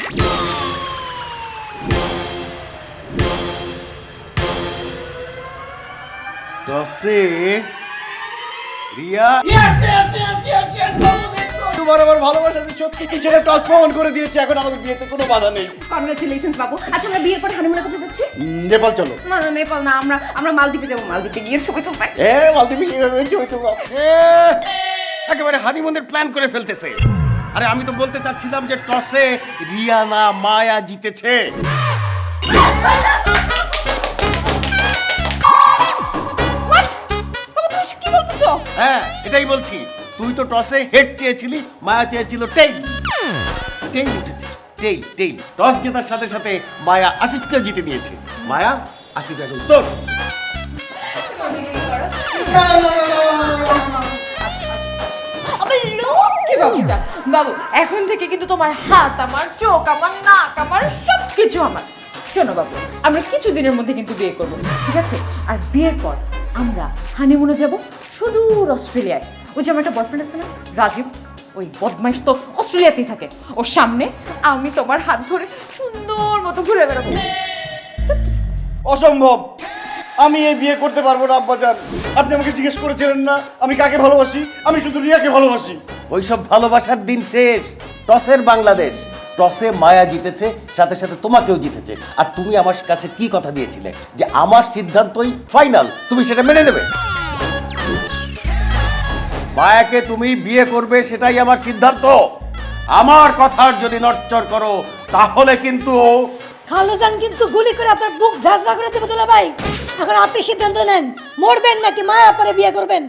টসে রিয়া তোমার আমার ভালোবাসা সত্যি সেটা টস প্রমাণ করে দিয়েছে। এখন আমাদের বিয়েতে কোনো বাধা নেই। কংগ্রাচুলেশনস বাবু। আচ্ছা আমরা বিয়ের পরে হানিমুনে কোথায় যাচ্ছি? নেপাল চলো। না না নেপাল না, আমরা মালদ্বীপে যাবো। মালদ্বীপে গিয়ে ছবি তুলবো। মালদ্বীপে কিভাবে ছবি তুলবো? একেবারে হানিমুনের প্ল্যান করে ফেলতেছে। আরে আমি তো বলতে চাচ্ছিলাম যে টসে রিয়া না মায়া জিতেছে। কি বলতেছো? হ্যাঁ এটাই বলছি। তুই তো টসে হেড চেয়েছিলি, মায়া চেয়েছিল টেইল। টেইল উঠেছে, টেইল টেইল। টস জেতার সাথে সাথে মায়া আসিফকে জিতে নিয়েছে। মায়া আসিফ এখন তোর। বাবু এখন থেকে কিন্তু তোমার হাত আমার, চোখ আমার, নাক আমার, সবকিছু আমার। শোনো বাবু, আমরা কিছুদিনের মধ্যে কিন্তু বিয়ে করবো, ঠিক আছে? আর বিয়ের পর আমরা হানিমুনে যাব সুদূর অস্ট্রেলিয়ায়। ওই যে আমার একটা বয়ফ্রেন্ড আছে না, রাজীব, ওই বদমাইশ তো অস্ট্রেলিয়াতেই থাকে। ওর সামনে আমি তোমার হাত ধরে সুন্দর মতো ঘুরে বেড়াবো। অসম্ভব, আমি এই বিয়ে করতে পারবো না আব্বাজান। আপনি আমাকে জিজ্ঞেস করেছিলেন না আমি কাকে ভালোবাসি? আমি শুধু রিয়াকে ভালোবাসি। ওইসব ভালোবাসার দিন শেষ। টসের বাংলাদেশ। টসে মায়া জিতেছে, সাথে সাথে তোমাকেও জিতেছে। আর তুমি আমার কাছে কি কথা দিয়েছিলে যে আমার সিদ্ধান্তই ফাইনাল, তুমি সেটা মেনে নেবে। মায়াকে তুমি বিয়ে করবে সেটাই আমার সিদ্ধান্ত। আমার কথার যদি নড়চড় করো তাহলে কিন্তু খালুজান কিন্তু গুলি করে আপনার বুক ঝাঁঝরা করে দেবে দুলা ভাই। এখন আপনি সিদ্ধান্ত নেন, মরবেন নাকি মায়া পরে বিয়ে করবেন?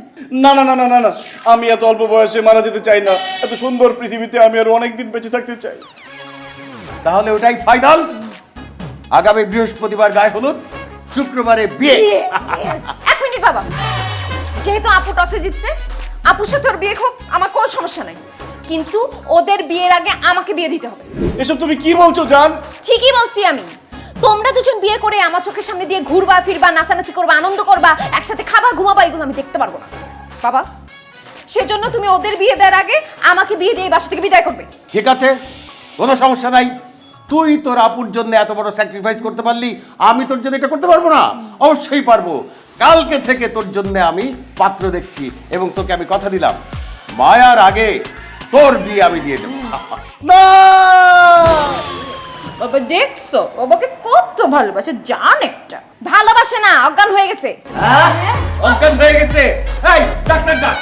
না না না না না না, আমি এত অল্প বয়সে মারা যেতে চাই না। এত সুন্দর পৃথিবীতে আমি আরো অনেক দিন বেঁচে থাকতে চাই। তাহলে ওটাই ফাইনাল। আগামী বৃহস্পতিবার গায়ে হলুদ, শুক্রবারে বিয়ে। এক মিনিট বাবা, যেহেতু আপু টসে জিতছে, আপুর সাথে ওর বিয়ে হোক, আমার কোনো সমস্যা নাই। কিন্তু ওদের বিয়ের আগে আমাকে বিয়ে দিতে হবে। এসব তুমি কি বলছো জান? ঠিকই বলছি আমি। তোমরা দুজন বিয়ে করে আমার চোখের সামনে দিয়ে ঘুরবা ফিরবা, নাচানাচি করবা, আনন্দ করবা, একসাথে খাবা ঘুমাবা, এগুলো আমি দেখতে পারবো না বাবা। সেজন্য তুমি ওদের বিয়ে দেওয়ার আগে আমাকে বিয়ে দিয়ে এই বাসা থেকে বিদায় করবে। ঠিক আছে, কোনো সমস্যা নাই। তুই তোর আপুর জন্য এত বড় স্যাক্রিফাইস করতে পারলি, আমি তোর জন্য এটা করতে পারবো না? অবশ্যই পারবো। কালকে থেকে তোর জন্য আমি পাত্র দেখছি এবং তোকে আমি কথা দিলাম মায়ার আগে তোর বিয়ে আমি দিয়ে দেবো। না বাবা দেখছো বাবাকে কত ভালোবাসে, জান একটা। ভালোবাসে না, অজ্ঞান হয়ে গেছে। অজ্ঞান হয়ে গেছে? এই ডাক্তার ডাক।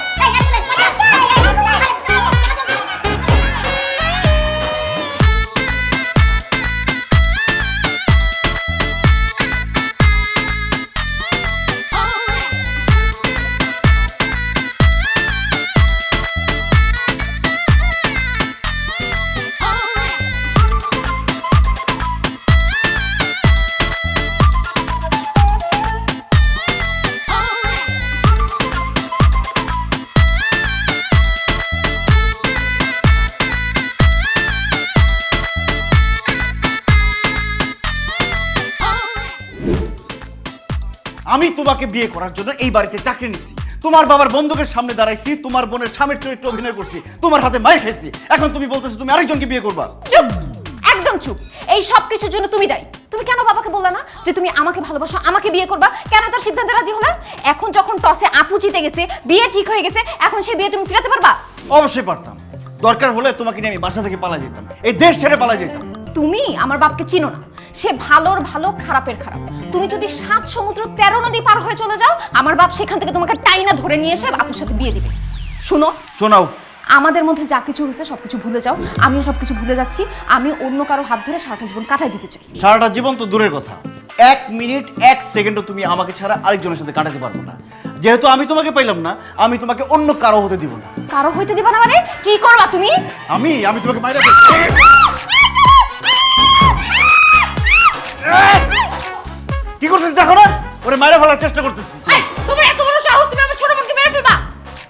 আমি তোমাকে বিয়ে করার জন্য এই বাড়িতে চাকরি নিছি, তোমার বাবার বন্ধুকের সামনে দাঁড়াইছি, তোমার বোনের স্বামীর চরিত্রে অভিনয় করছি, তোমার হাতে মাইর খাইছি। এখন তুমি বলতেছো তুমি আরেকজনকে বিয়ে করবা? চুপ, একদম চুপ। এই সব কিছুর জন্য তুমি দায়ী। তুমি কেন বাবাকে বললা না যে তুমি আমাকে ভালোবাসো, আমাকে বিয়ে করবা? কেন তার সিদ্ধান্তে রাজি হলা? এখন যখন টসে আপু জিতে গেছে, বিয়ে ঠিক হয়ে গেছে, এখন সেই বিয়ে তুমি ফিরাতে পারবা? অবশ্যই পারতাম। দরকার হলে তোমাকে নিয়ে আমি বাসা থেকে পালা যেতাম, এই দেশ ছেড়ে পালা যেতাম। তুমি আমার বাপকে চিনো না। সে ভালোর ভালো, খারাপের খারাপ। তুমি যদি 7 সমুদ্র 13 নদী পার হয়ে চলে যাও, আমার বাপ সেখান থেকে তোমাকে টাইনা ধরে নিয়ে এসে আপুর সাথে বিয়ে দিবে। শুনো, শোনাও। আমাদের মধ্যে যা কিছু হয়েছে সবকিছু ভুলে যাও। আমিও সবকিছু ভুলে যাচ্ছি। আমি অন্য কারো হাত ধরে সারাটা জীবন কাটাই দিতে চাই। সারাটা জীবন তো দূরের কথা, 1 মিনিট 1 সেকেন্ডও তুমি আমাকে ছাড়া আরেকজনের সাথে কাটাতে পারবো না। যেহেতু আমি তোমাকে পাইলাম না, আমি তোমাকে অন্য কারো হতে দিব না। কারো হইতে দিবা না মানে? কি করবা তুমি? আমি তোমাকে মাইরা ফেলছি। কি করতেছিস দেখো না? ওরে মাইরা ফেলার চেষ্টা করতেছি। তোমার এত বড় সাহস, তুমি আমার ছোট বোনকে মেরে ফেলবা?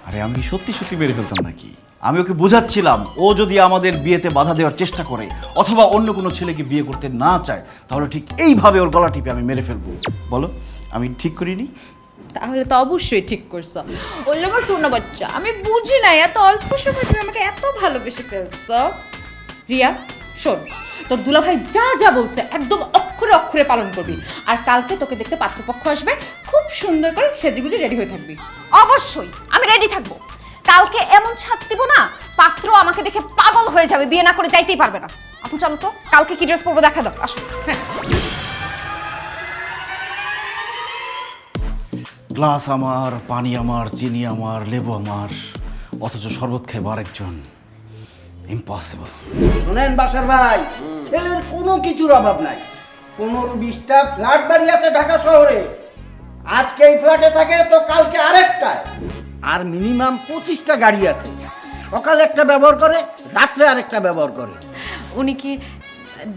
আরে আমি সত্যি সত্যি মেরে ফেলতাম নাকি? আমি ওকে বোঝাচ্ছিলাম ও যদি আমাদের বিয়েতে বাধা দেওয়ার চেষ্টা করে অথবা অন্য কোনো ছেলেকে বিয়ে করতে না চায়, তাহলে ঠিক এইভাবে ওর গলা টিপে আমি মেরে ফেলবো। বলো, আমি ঠিক করিনি? তাহলে তো অবশ্যই ঠিক করছো। বললো আমার শোনো বাচ্চা, আমি বুঝি না এত অল্প সময় তুমি আমাকে এত ভালোবেসে ফেলছো। রিয়া, শোন, তোর দুলাভাই যা যা বলছে একদম অক্ষরে অক্ষরে পালন করবি। আর কালকে তোকে দেখতে পাত্রপক্ষ আসবে, খুব সুন্দর করে সেজেগুজে রেডি হয়ে থাকবি। অবশ্যই আমি রেডি থাকবো। কালকে এমন সাজ দিব না, পাত্র আমাকে দেখে পাগল হয়ে যাবে, বিয়ে না করে যাইতেই পারবে না। আপু চলো তো, কালকে কি ড্রেস পরবো দেখা দাও। আসো। হ্যাঁ, গ্লাস আমার, পানি আমার, চিনি আমার, লেবু আমার, অথচ শরবত খাইবো আরেকজন। ইম্পসিবল। শোনেন বাসার ভাই, ছেলের কোনো কিছুর অভাব নাই। 15-20টা ফ্ল্যাট বাড়ি আছে ঢাকা শহরে। আজকে এই ফ্ল্যাটে থাকে তো কালকে আরেকটায়। আর মিনিমাম 25টা গাড়ি আছে। সকালে একটা ব্যবহার করে, রাত্রে আরেকটা ব্যবহার করে। উনি কি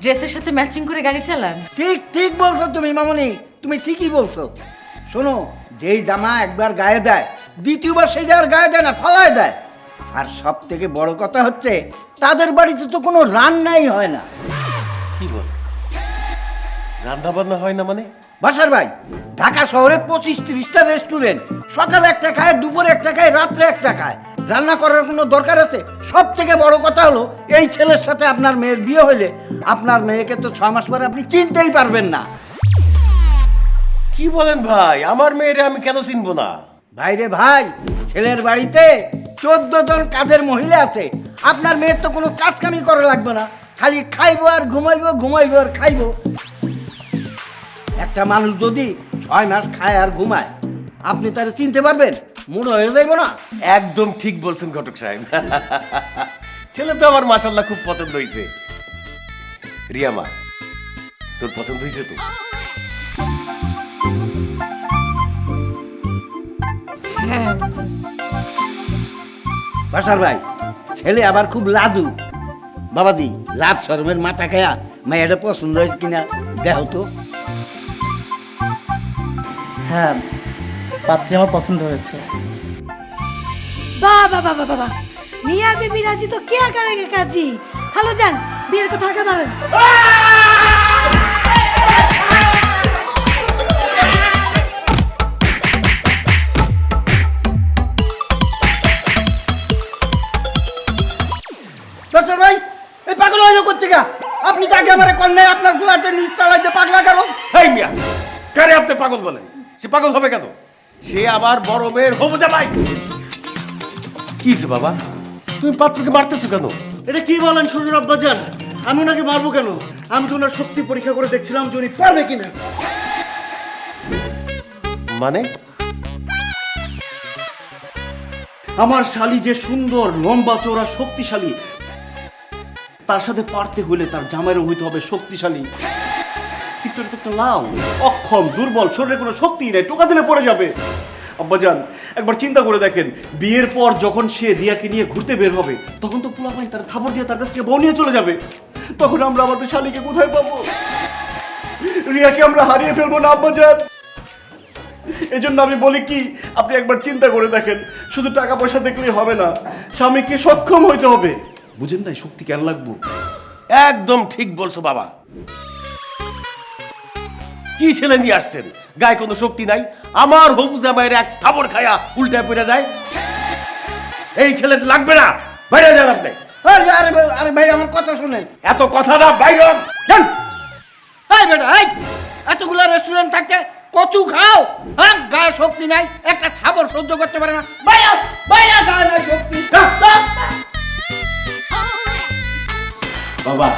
ড্রেসের সাথে ম্যাচিং করে গাড়ি চালান? ঠিক ঠিক বলছো তুমি মামনি, তুমি ঠিকই বলছো। শোনো, যেই জামা একবার গায়ে দেয়, দ্বিতীয়বার সেইটা আর গায়ে দেয় না, ফালায় দেয়। আর সব থেকে বড় কথা হচ্ছে, তাদের বাড়িতে তো কোনো রান্নাই হয় না। কি বল, রান্না বান্না হয় না মানে? বাসার ভাই, ঢাকা শহরে 25-30টা রেস্টুরেন্ট। সকালে একটা খায়, দুপুরে একটা খায়, রাত্রে একটা খায়। রান্না করার কোনো দরকার আছে? সব থেকে বড় কথা হলো, এই ছেলের সাথে আপনার মেয়ের বিয়ে হলে আপনার মেয়েকে তো 6 মাস পরে আপনি চিনতেই পারবেন না। কি বলেন ভাই, আমার মেয়েরে আমি কেন চিনবো না? ভাইরে ভাই, ছেলের বাড়িতে 14 জন কাজের মহিলা আছে। আপনার মেয়ের তো কোনো কাজ কামি করা লাগবে না, খালি খাইবো আর ঘুমাইবো, ঘুমাইবো আর খাইবো। একটা মানুষ যদি 6 মাস খায় আর ঘুমায়, আপনি তারা চিনতে পারবেন? মুড়ো হয়ে যাইব না? একদম ঠিক বলছেন ঘটক সাহেব। ছেলে তো আমার মাশাআল্লাহ খুব পছন্দ হয়েছে। রিয়া মা, তোর পছন্দ হয়েছে তো? বাসার ভাই, ছেলে আবার খুব লাজু। বাবাজি, লাভ শরমের মাথা খায়া মাইয়াটা পছন্দ হয়েছে কিনা দেখো তো। হ্যাঁ, পাত্রী আমার পছন্দ হয়েছে। বাহ বাহ বাহ বাহ বাহ, মিয়া বিবি রাজি তো কে করেগে কাজী। হ্যালো জান, বিয়ের কথা আগে বলেন। বাসার ভাই, এই পাগল হইলো কোত্থেকে? আপনি তো আগে আমারে কন্যায় আপনার ফ্ল্যাটের নিচ তলায় যে পাগলা কারণ। এই মিয়া, কারে আপনি পাগল বলেন? সে পাগল হবে কেন? সে আমার বড় মেয়ের হবু জামাই। কি হইছে বাবা, তুমি পাত্রকে মারতেছো কেন? এটা কি বলেন শ্বশুর আব্বাজান? আমি ওনাকে মারবো কেন? আমি তো ওনার শক্তি পরীক্ষা করে দেখছিলাম যে উনি পারবে কিনা। মানে? আমার শালি যে সুন্দর, লম্বা চওড়া, শক্তিশালী, তার সাথে পারতে হলে তার জামাইরও হইতে হবে শক্তিশালী। কিন্তু এটা তো একটা লাউ, অক্ষম, দুর্বল, শরীরে কোনো শক্তি নেই, টোকা দিলে পড়ে যাবে। আব্বাজান, একবার চিন্তা করে দেখেন, বিয়ের পর যখন সে রিয়াকে নিয়ে ঘুরতে বের হবে, তখন তো পোলাপাইন তার থাপড় দিয়ে তার কাছ থেকে বউ নিয়ে চলে যাবে। তখন আমরা আমাদের শালিকে কোথায় পাবো? রিয়াকে আমরা হারিয়ে ফেলবো না আব্বাজান। এজন্য আমি বলি কি, আপনি একবার চিন্তা করে দেখেন, শুধু টাকা পয়সা দেখলেই হবে না, স্বামীকে সক্ষম হইতে হবে। বুঝেন না, শক্তি কেন লাগবো? একদম ঠিক বলছো বাবা। কি ছেলে নিয়ে আসছেন, গায়ে কোনো শক্তি নাই। আমার হবু জামাইয়ের এক থাবর খায়া উল্টায় পড়ে যায়। এই ছেলে লাগবে না, বাইরে যান আপনি। আরে ভাই, আমার কথা শুনেন। এত কথা না, বাইরে হন, যান। এই বেটা, এই এতগুলা রেস্টুরেন্ট থাকতে কচু খাও, হ্যাঁ? গায়ে শক্তি নাই, একটা খাবার সহ্য করতে পারে না। বাইরে বাইরে, গায়ে নাই শক্তি। বাবা,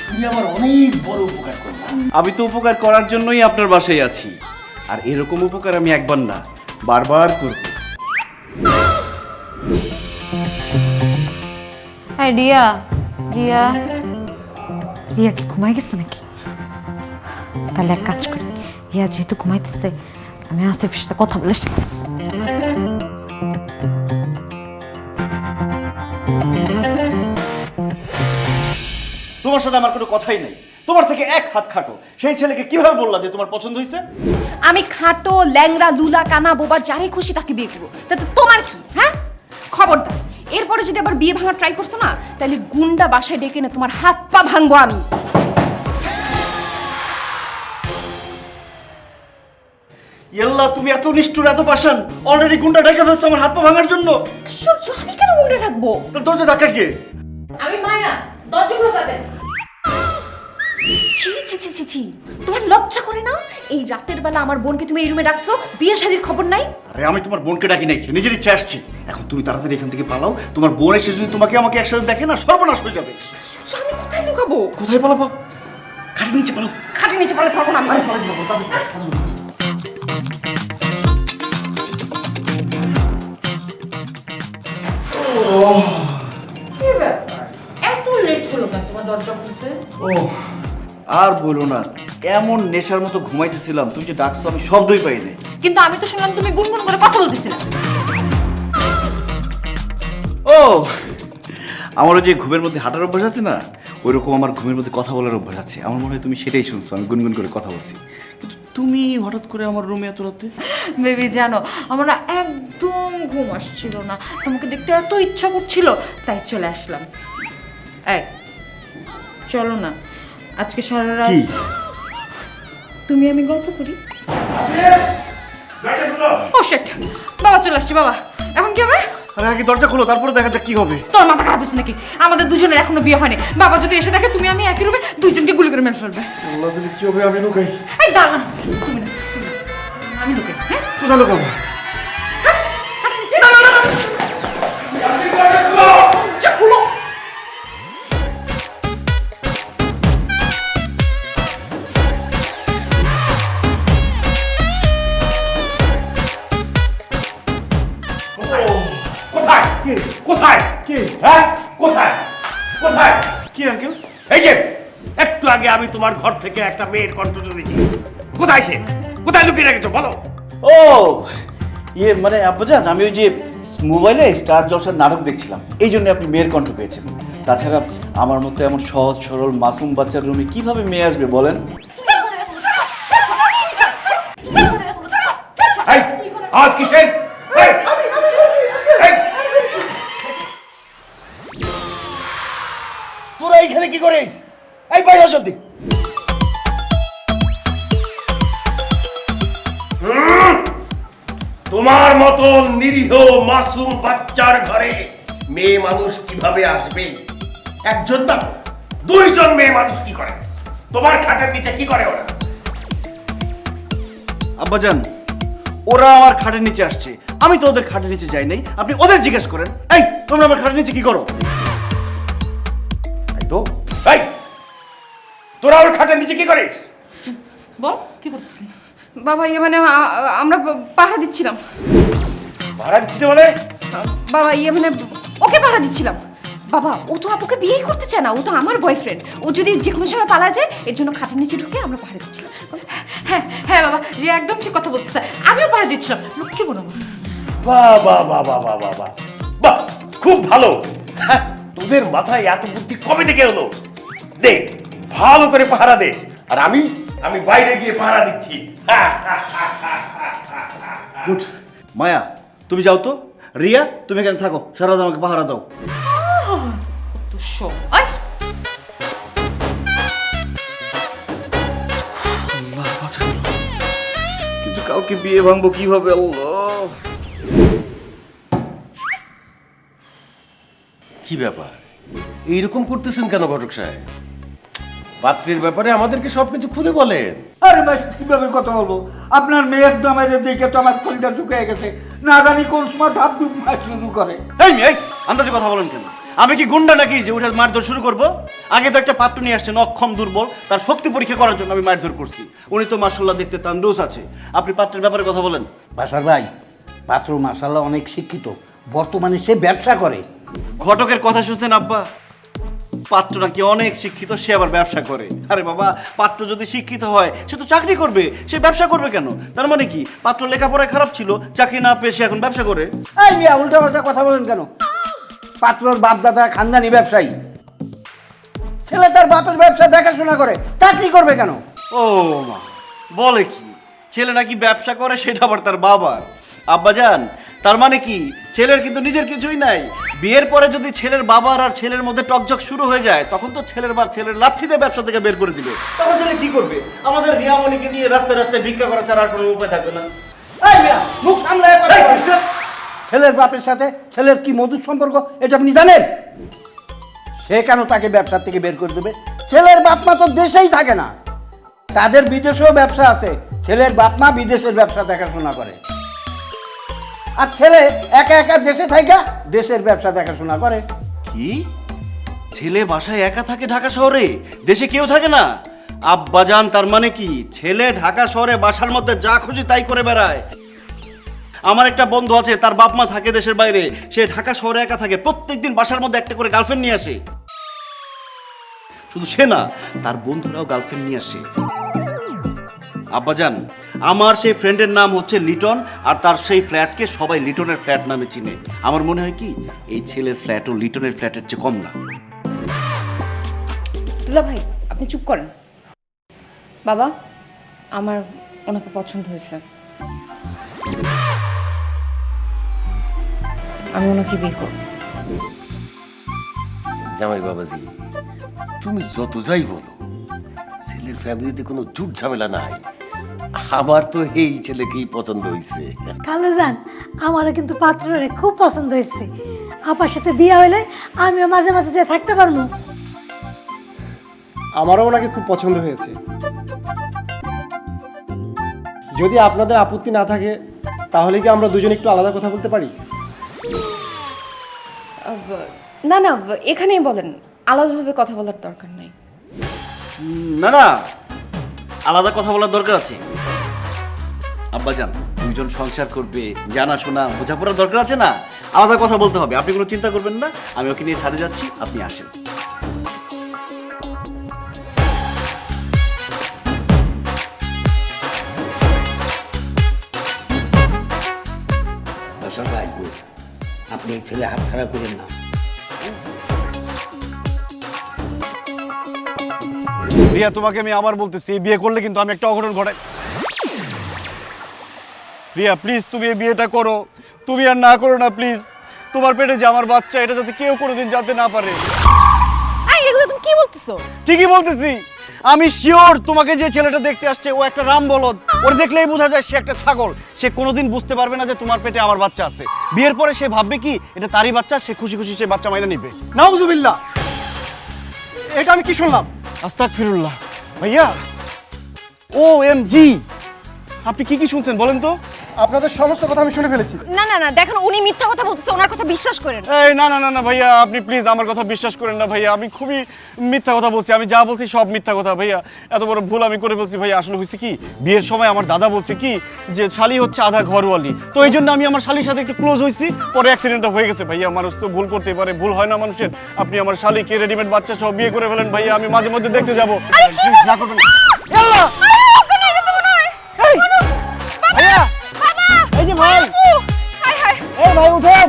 তুমি আমার অনেক বড় উপকার করলা। আমি তো উপকার করার জন্যই আপনার বাসায় আছি, আর এরকম উপকার আমি একবার না, বারবার করব। রিয়া, রিয়া, রিয়া কি ঘুমাই গেছে নাকি? তাহলে এক কাজ করি, রিয়া যেহেতু ঘুমাইতেছে, আমি আসিফের সাথে কথা বলে আসি। তোমার সাথে আমার কোনো কথাই নেই, তোমার থেকে এক হাত খাটো। সেই ছেলেকে কিভাবে বললা যে তোমার পছন্দ হয়েছে? আমি খাটো, ল্যাংড়া, লুলা, কানা, বোবা, যারে খুশি তাকে বিয়ে করবো, তাতে তোমার কি? হ্যাঁ, খবরদার এরপরে যদি আবার বিয়ে ভাঙার ট্রাই করছো না, তাহলে গুন্ডা বাসায় ডেকে এনে তোমার হাত পা ভাঙবো আমি। ইয়াল্লাহ, তুমি এত নিষ্ঠুর, এত পাষাণ, অলরেডি গুন্ডা ডাইকা ফেলছো আমার হাত পা ভাঙার জন্য। সূর্য, আমি কেন গুন্ডা থাকবো? দরজা ধাক্কা কে? আমি আমি মায়া, দরজা খুলো তাদের। ছি ছি ছি ছি ছি, তোমার লজ্জা করে না? এই রাতের বেলা আমার বোনকে তুমি এই রুমে রাখছো, বিয়ে শাদীর খবর নাই? আরে আমি তোমার বোনকে ডাকি নাই, সে নিজের ইচ্ছে আসছে। এখন তুমি তাড়াতাড়ি এখান থেকে পালাও, তোমার বোন এসে যদি তোমাকে আমাকে একসাথে দেখে না, সর্বনাশ হয়ে যাবে। আমি কোথায় লুকাবো? কোথায় পালাবো? খাটের নিচে পালাও। খাটের নিচে পালাতে পারবো না আমি। কি ব্যাপার, এত লেট হলো কেন তোমার দরজা খুলতে? ও আর বলো না, এমন নেশার মতো ঘুমাইতেছিলাম, তুমি যে ডাকছো আমি শব্দই পাই নাই। কিন্তু আমি তো শুনলাম তুমি গুনগুন করে কথা বলতেছিলে। ও আমার ওই যে ঘুমের মধ্যে হাঁটার অভ্যাস আছে না, ওইরকম আমার ঘুমের মধ্যে কথা বলার অভ্যাস আছে। আমার মনে হয় তুমি সেটাই শুনছো, আমি গুনগুন করে কথা বলছি। কিন্তু তুমি হঠাৎ করে আমার রুমে এত রাতে? বেবি জানো, আমার না একদম ঘুম আসছিল না, তোমাকে দেখতে এত ইচ্ছা করছিল, তাই চলে আসলাম। এই চলো না, আজকে সারা রাত কি? তুমি আমি গল্প করি। ও শিট, বাবা চলে আসছে। বাবা এখন কি হবে? আরে আগে দরজা খোলো, তারপরে দেখা যাক কি হবে। তোর মাথা খারাপ হচ্ছে নাকি? আমাদের দুজনের এখনো বিয়ে হয়নি। বাবা যদি এসে দেখে তুমি আমি একই রুমে, দুইজনকে গুলি করে মেরে ফেলবে। আল্লাহ দিলে কি হবে, আমি লুকাই। এই দাঁড়া, তুমি না, তুমি না, আমি লুকাই। হ্যাঁ কোথায় লুকাবো? দরজা খুলো। কোথায় কোথায় কে? হ্যাঁ কোথায় কোথায়? কি আঙ্কেল? এই যে একটু আগে আমি তোমার ঘর থেকে একটা মেয়ের কণ্ঠ শুনেছি। কোথায় সে? কোথায় লুকিয়ে রেখেছো বলো? ও ইয়ে মানে আব্বাজান, আমি ওই যে মোবাইলে স্টার জলসার নাটক দেখছিলাম, এই জন্য আপনি মেয়ের কণ্ঠ পেয়েছেন। তাছাড়া আমার মতো এমন সহজ সরল মাসুম বাচ্চার রুমে কিভাবে মেয়ে আসবে বলেন? এই আওয়াজ কিসের? এই, এই। তোরা এইখানে কি করিস? এই বাইরে জলদি। তোমার মতো নিরীহ মাসুম বাচ্চার ঘরে মেয়ে মানুষ কিভাবে আসবে? একজন না, দুইজন মেয়ে মানুষ কি করে? তোমার খাটের নিচে কি করে ওরা? আব্বাজান, ওরা আমার খাটের নিচে আসছে, আমি তো ওদের খাটের নিচে যাই নাই। আপনি ওদের জিজ্ঞেস করেন। এই তোমরা আমার খাটের নিচে কি করো? তাই তো। এই তোরা ওর খাটের নিচে কি করিস? বল কি করছিস? বাবা ইয়ে মানে আমরা পাহারা দিচ্ছিলাম। ভাড়া দিচ্ছি মানে? বাবা ইয়ে মানে ওকে পাহারা দিচ্ছিলাম। বাবা ও তো আপুকে বিয়েই করতে চায় না, ও তো আমার বয়ফ্রেন্ড। ও যদি যে কোনো সময় পালা যায়, এর জন্য খাটের নিচে ঢুকে আমরা পাহারা দিচ্ছিলাম। হ্যাঁ হ্যাঁ বাবা, রিয়া একদম ঠিক কথা বলতেছে, আমিও পাহারা দিচ্ছিলাম। লক্ষ্মী বোন আমার। বাহ বাহ বাহ বাহ বাহ বাহ বাহ বাহ, খুব ভালো। হ্যাঁ, তোদের মাথায় এত বুদ্ধি কবে থেকে হলো? দে ভালো করে পাহারা দে, আর আমি আমি বাইরে গিয়ে পাহারা দিচ্ছি। গুড। মায়া তুমি যাও তো, রিয়া তুমি এখানে থাকো, সারা রাত আমাকে পাহারা দাও। তো শো আই কিন্তু কালকে বিয়ে ভাঙবো কিভাবে আল্লাহ? কি ব্যাপার, এইরকম করতেছেন কেন ঘটক সাহেব? পাত্রের ব্যাপারে আমাদেরকে সবকিছু খুলে বলেন। আরে ভাই কিভাবে কথা বলবো? আপনার মেয়ের দামের দেখে তো আমার কলিটা ঢুকে গেছে, না জানি কোন সময় ধাপ ধুপ শুরু করে। এই আন্দাজে কথা বলেন কেন? আমি কি গুন্ডা নাকি যে উঠে মারধর শুরু করবো? আগে তো একটা পাত্র নিয়ে আসছেন অক্ষম দুর্বল, তার শক্তি পরীক্ষা করার জন্য আমি মারধর করছি। উনি তো মার্শাল্লাহ দেখতে তান্ডুস আছে। আপনি পাত্রের ব্যাপারে কথা বলেন। বাসার ভাই, পাত্র মাশাআল্লাহ অনেক শিক্ষিত, বর্তমানে সে ব্যবসা করে। ঘটকের কথা শুনছেন আব্বা? পাত্র নাকি অনেক শিক্ষিত, সে আবার ব্যবসা করে। আরে বাবা, পাত্র যদি শিক্ষিত হয় সে তো চাকরি করবে, সে ব্যবসা করবে কেন? তার মানে কি পাত্র লেখাপড়ায় খারাপ ছিল, চাকরি না পেয়ে সে এখন ব্যবসা করে? এই মিয়া উল্টা পাল্টা কথা বলেন কেন? পাত্রর বাপ দাদা খানদানি ব্যবসায়ী, ছেলে তার বাপের ব্যবসা দেখাশোনা করে, চাকরি করবে কেন? ও মা, বলে কি ছেলে নাকি ব্যবসা করে, সেটা আবার তার বাবার? আব্বাজান, তার মানে কি ছেলের কিন্তু নিজের কিছুই নাই? বিয়ের পরে যদি ছেলের বাবার আর ছেলের মধ্যে টকঝক শুরু হয়ে যায়, তখন তো ছেলের বাপ ছেলের লাথিতে ব্যবসা থেকে বের করে দিবে। তখন ছেলে কি করবে? আমাদের রিয়ামণিকে নিয়ে রাস্তায় রাস্তায় ভিক্ষা করা ছাড়া আর কোনো উপায় থাকবে না। এই মিয়া মুখ সামলায় কথা বলেন। ছেলের বাপের সাথে ছেলের কি মধুর সম্পর্ক এটা আপনি জানেন? সে সে কেন তাকে ব্যবসা থেকে বের করে দেবে? ছেলের বাপ মা তো দেশেই থাকে না, তাদের বিদেশেও ব্যবসা আছে। ছেলের বাপ মা বিদেশের ব্যবসা দেখাশোনা করে, আর ছেলে একা একা দেশে থাইকা দেশের ব্যবসা দেখাশোনা করে। কি ছেলে বাসায় একা থাকে ঢাকা শহরে, দেশে কেউ থাকে না? আব্বাজান, তার মানে কি ছেলে ঢাকা শহরে বাসার মধ্যে যা খুশি তাই করে বেড়ায়? আমার একটা বন্ধু আছে, তার বাপ মা থাকে দেশের বাইরে, সে ঢাকা শহরে একা থাকে, প্রত্যেকদিন বাসার মধ্যে একটা করে গার্লফ্রেন্ড নিয়ে আসে। শুধু সে না, তার বন্ধুরাও গার্লফ্রেন্ড নিয়ে আসে। আব্বাজান, আমার সেই ফ্রেন্ডের নাম হচ্ছে লিটন, আর তার সেই ফ্ল্যাটকে সবাই লিটনের ফ্ল্যাট নামে চিনে। আমার মনে হয় কি এই ছেলের ফ্ল্যাটও লিটনের ফ্ল্যাটের চেয়ে কম না। দুলা ভাই, আপনি চুপ করেন। বাবা, আমার ওনাকে পছন্দ হয়েছে, আমি ওনাকে বিয়ে করব। জামাই বাবাজি, তুমি যত যাই বলো, ছেলের ফ্যামিলিতে কোনো ঝুট ঝামেলা নাই। আমার তো এই ছেলেকেই পছন্দ হয়েছে। খালুজান, আমারও কিন্তু পাত্ররে খুব পছন্দ হয়েছে। আপার সাথে বিয়ে হইলে আমিও মাঝে মাঝে যে থাকতে পারবো। আমারও ওনাকে খুব পছন্দ হয়েছে। যদি আপনাদের আপত্তি না থাকে তাহলে কি আমরা দুজন একটু আলাদা কথা বলতে পারি? না না, এখানেই বলেন, আলাদাভাবে কথা বলার দরকার নাই। না না, আলাদা কথা বলার দরকার আছে। আব্বাজান, দুইজন সংসার করবে, জানাশোনা বোঝাপড়ার দরকার আছে না? আলাদা কথা বলতে হবে। আপনি কোনো চিন্তা করবেন না, আমি ওকে নিয়ে ছাড়ে যাচ্ছি, আপনি আসেন। দর্শক ভাই, আপনি এই ছেলে হাত ছাড়া করেন না। রিয়া, তোমাকে আমি আবার বলতেছি, এই বিয়ে করলে কিন্তু আমি একটা অঘটন ঘটাই। রিয়া প্লিজ, তুমি এই বিয়েটা করো, তুমি আর না করো না প্লিজ। তোমার পেটে যে আমার বাচ্চা, এটা যাতে কেউ কোনোদিন জানতে না পারে। এগুলো তুমি কি বলতেছো? ঠিকই বলতেছি, আমি শিওর তোমাকে যে ছেলেটা দেখতে আসছে ও একটা রাম বলদ। ওর দেখলেই বোঝা যায় সে একটা ছাগল। সে কোনোদিন বুঝতে পারবে না যে তোমার পেটে আমার বাচ্চা আছে। বিয়ের পরে সে ভাববে কি এটা তারই বাচ্চা, সে খুশি খুশি সে বাচ্চা মাইনা নিবে। নাউজুবিল্লাহ, এটা আমি কি শুনলাম? আস্তাগফিরুল্লাহ। ভাইয়া, OMG, আপনি কি কি শুনছেন বলেন তো? আপনাদের সমস্ত কথা আমি শুনে ফেলেছি। না না না, দেখেন উনি মিথ্যা কথা বলতেছে, ওনার কথা বিশ্বাস করেন। এই না না না না ভাইয়া, আপনি প্লিজ আমার কথা বিশ্বাস করেন না ভাইয়া। আমি খুবই মিথ্যা কথা বলছি, আমি যা বলছি সব মিথ্যা কথা ভাইয়া। এত বড় ভুল আমি করে ফেলছি ভাইয়া। আসলে হয়েছে কি, বিয়ের সময় আমার দাদা বলছে কি যে শালি হচ্ছে আধা ঘরওয়ালি, তো এই জন্য আমি আমার শালির সাথে একটু ক্লোজ হয়েছি, পরে অ্যাক্সিডেন্টটা হয়ে গেছে ভাইয়া। মানুষ তো ভুল করতেই পারে, ভুল হয় না মানুষের। আপনি আমার শালিকে রেডিমেড বাচ্চা সব বিয়ে করে ফেলেন ভাইয়া, আমি মাঝে মধ্যে দেখতে যাবো। না করবেন না। আল্লাহ! এই! ভাইয়া! এই যে ভাই! হাই হাই, এই ভাই উঠেন!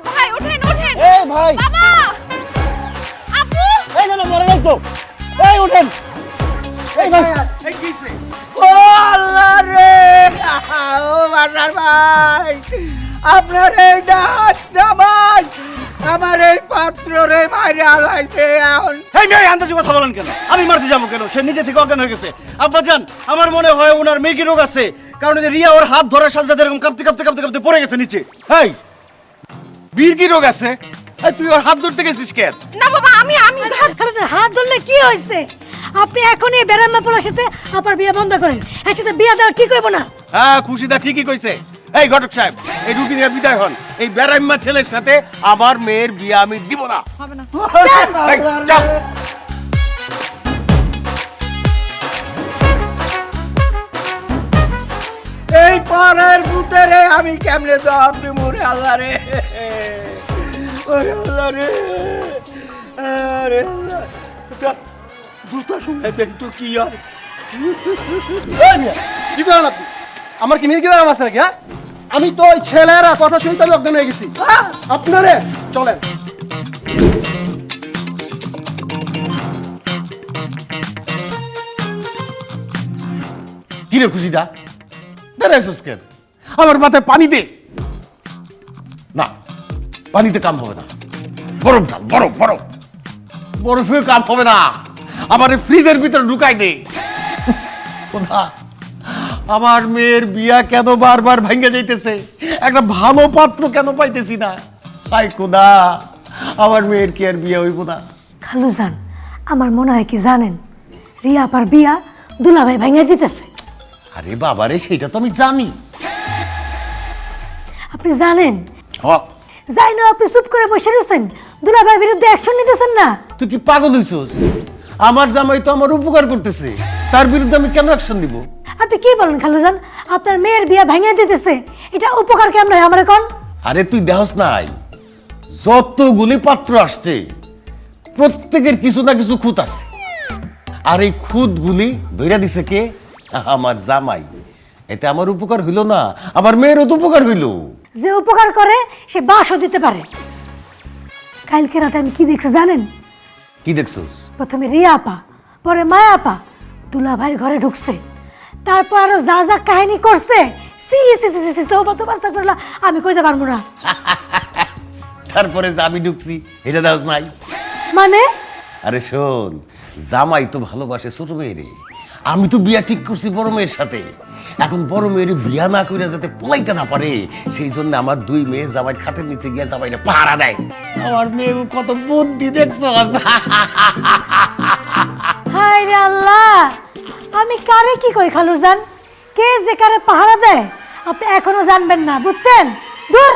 ভাই ওঠেন ওঠেন। এই ভাই! বাবা, আপু, এই না না, মরে নাই তো! এই উঠেন! এই ভাই! এই কিসে? ও আল্লাহ রে! ও বাজার ভাই, আপনার এই ডাক্তার ভাই আমার এই পাত্র রে মাইরে আলাইতে এখন। এই মেয়ে আন্দাজে কথা বলেন কেন? আমি মারতে যাবো কেন? সে নিজে থেকে অজ্ঞান হয়ে গেছে। আব্বাজান, আমার মনে হয় ওনার মেয়েকে রোগ আছে, কারণ এই যে রিয়া ওর হাত ধরার সাথে সাথে এরকম কাঁপতে কাঁপতে কাঁপতে কাঁপতে পড়ে গেছে নিচে। এই বীর কি রোগ আছে? এই তুই ওর হাত ধরতে গেছিস কেন? না বাবা, আমি খালুজান, হাত ধরলে কি হয়েছে? আপনি এখনই বেড়াম্মা পোলার সাথে আপার বিয়ে বন্ধ করেন। একসাথে বিয়ে দেওয়া ঠিক হইব না। হ্যাঁ, খুশিদা ঠিকই কইছে। এই ঘটক সাহেব, এই রুটিনে বিদায় হন। এই বেড়াইম্মা ছেলের সাথে আমার মেয়ের বিয়ে আমি দিব না। হবে না। এই, চল। এই পাড়ার ভূতেরে আমি কেমনে জবাব দেবো রে আল্লাহ রে! ওরে আল্লাহ রে! আরে আল্লাহ! চল, দুটা সময় দেখ তো কি হয়। এই মিয়া, কি করেন আপনি? আমার কি মির্গি ব্যারাম আছে নাকি? হ্যাঁ, আমি তো ওই ছেলেরা কথা শুনতে আমি অজ্ঞান হয়ে গেছি। আপনারে চলেন। কি রে খুশিদা, দাঁড়াইছিস কেন? আমার মাথায় পানি দে। না, পানিতে কাম হবে না। বরফ ঢাল, বরফ বরফ। বরফে কাম হবে না। আমার এই ফ্রিজের ভিতরে ঢুকাই দে। খোদা, আমার মেয়ের বিয়া কেন বারবার ভাঙ্গে যাইতেছে? একটা ভালো পাত্র কেন পাইতেছি না? হায় খোদা, আমার মেয়ের কি আর বিয়ে হইব না? খালুজান, আমার মনে হয় কি জানেন, রিয়া আপার বিয়া দুলাভাই ভাঙিয়ে দিতেছে। আরে বাবারে, সেটা তো আমি জানি। আপনি জানেন? হ, যাই না, আপনি চুপ করে বসে রয়েছেন, দুলাভাইয়ের বিরুদ্ধে অ্যাকশন নিতেছেন না। তুই কি পাগল হইছস? আমার জামাই তো আমার উপকার করতেছে, তার বিরুদ্ধে আমি কেন অ্যাকশন দিব? আপনি কি বলেন খালুজান? আপনার মেয়ের বিয়া ভাঙিয়ে দিতেছে, এটা উপকার কেমন হয় আমার কোন? আরে তুই দেহস নাই, যতগুলি পাত্র আসছে প্রত্যেকের কিছু না কিছু খুঁত আছে, আর এই খুঁতগুলি ধইরা দিছে কে? আমার জামাই। এতে আমার উপকার হইল না, আমার মেয়েরও তো উপকার হইল। যে উপকার করে সে বাসও দিতে পারে। কালকে রাতে আমি কি দেখছি জানেন? কি দেখছস? প্রথমে রিয়া আপা, পরে মায়া আপা দুলাভাইয়ের ঘরে ঢুকছে, তারপর আরো যা যা কাহিনী করছে, সি সি সি সি, তওবা তওবা আস্তাগফিরুল্লাহ, আমি কইতে পারবো না। তারপরে যে আমি ঢুকছি, এটা দেহস নাই? মানে আরে শোন, জামাই তো ভালোবাসে ছোট মেয়েরে। আমি তো বিয়া ঠিক করছি বড় মেয়ের সাথে। এখন বড় মেয়ের বিয়া না করে যাতে পলাইতে না পারে, সেই জন্য আমার দুই মেয়ে জামাই খাটের নিচে গিয়ে জামাইটা পাহারা দেয়। আমার মেয়ে কত বুদ্ধি দেখছস? হায় রে আল্লাহ, আমি কারে কি কই খালুজান? কে যে কারে পাহারা দেয় আপনি এখনো জানবেন না, বুঝছেন? দূর।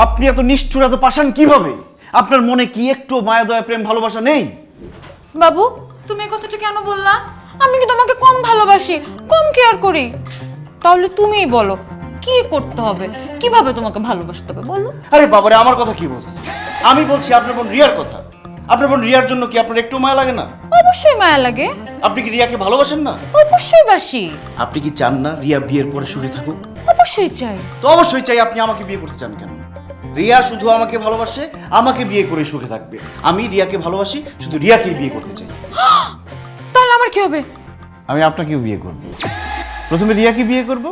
আপনি এত নিষ্ঠুর, এত পাষাণ কিভাবে? আপনার মনে কি একটু মায়া দয়া প্রেম ভালোবাসা নেই? বাবু, তুমি এই কথাটা কেন বললা? আমি কি তোমাকে কম ভালোবাসি, কম কেয়ার করি? তাহলে তুমিই বলো কি করতে হবে, কিভাবে তোমাকে ভালোবাসতে হবে বলো। আরে বাবারে, আমার কথা কি বলছি? আমি বলছি আপনার বোন রিয়ার কথা। আপনার বোন রিয়ার জন্য কি আপনার একটু মায়া লাগে না? অবশ্যই মায়া লাগে, আপনি কি রিয়াকে ভালোবাসেন না? অবশ্যই বাসি, আপনি কি চান না রিয়া বিয়ের পরে সুখে থাকুক? অবশ্যই চাই। তো অবশ্যই চাই। আপনি আমাকে বিয়ে করতে চান কেন? রিয়া শুধু আমাকে ভালোবাসে, আমাকে বিয়ে করে সুখে থাকবে। আমি রিয়াকে ভালোবাসি, শুধু রিয়াকেই বিয়ে করতে চাই। তাহলে আমার কি হবে? আমি আপনাকেও বিয়ে করব। প্রথমে রিয়াকে বিয়ে করব,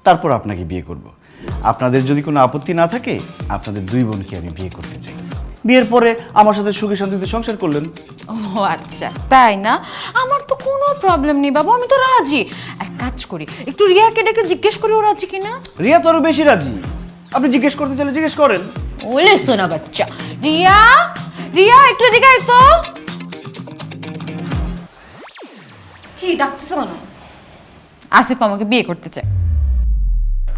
তারপর আপনাকে বিয়ে করব। আপনাদের যদি কোনো আপত্তি না থাকে, আপনাদের দুই বোনকে আমি বিয়ে করতে চাই। বিয়ের পরে আমার সাথে সুখে শান্তিতে সংসার করলেন। ও আচ্ছা, তাই না? আমার তো কোনো প্রবলেম নেই বাবু, আমি তো রাজি। এক কাজ করি, একটু রিয়াকে ডেকে জিজ্ঞেস করি ও রাজি কিনা। রিয়া তো আরো বেশি রাজি। আপনি জিজ্ঞেস করতে চাইলে জিজ্ঞেস করেন। ওলে সোনা বাচ্চা, রিয়া, রিয়া একটু এদিকে আয় তো। কি ডাকতেছো কেন? আসিফ আমাকে বিয়ে করতে চায়।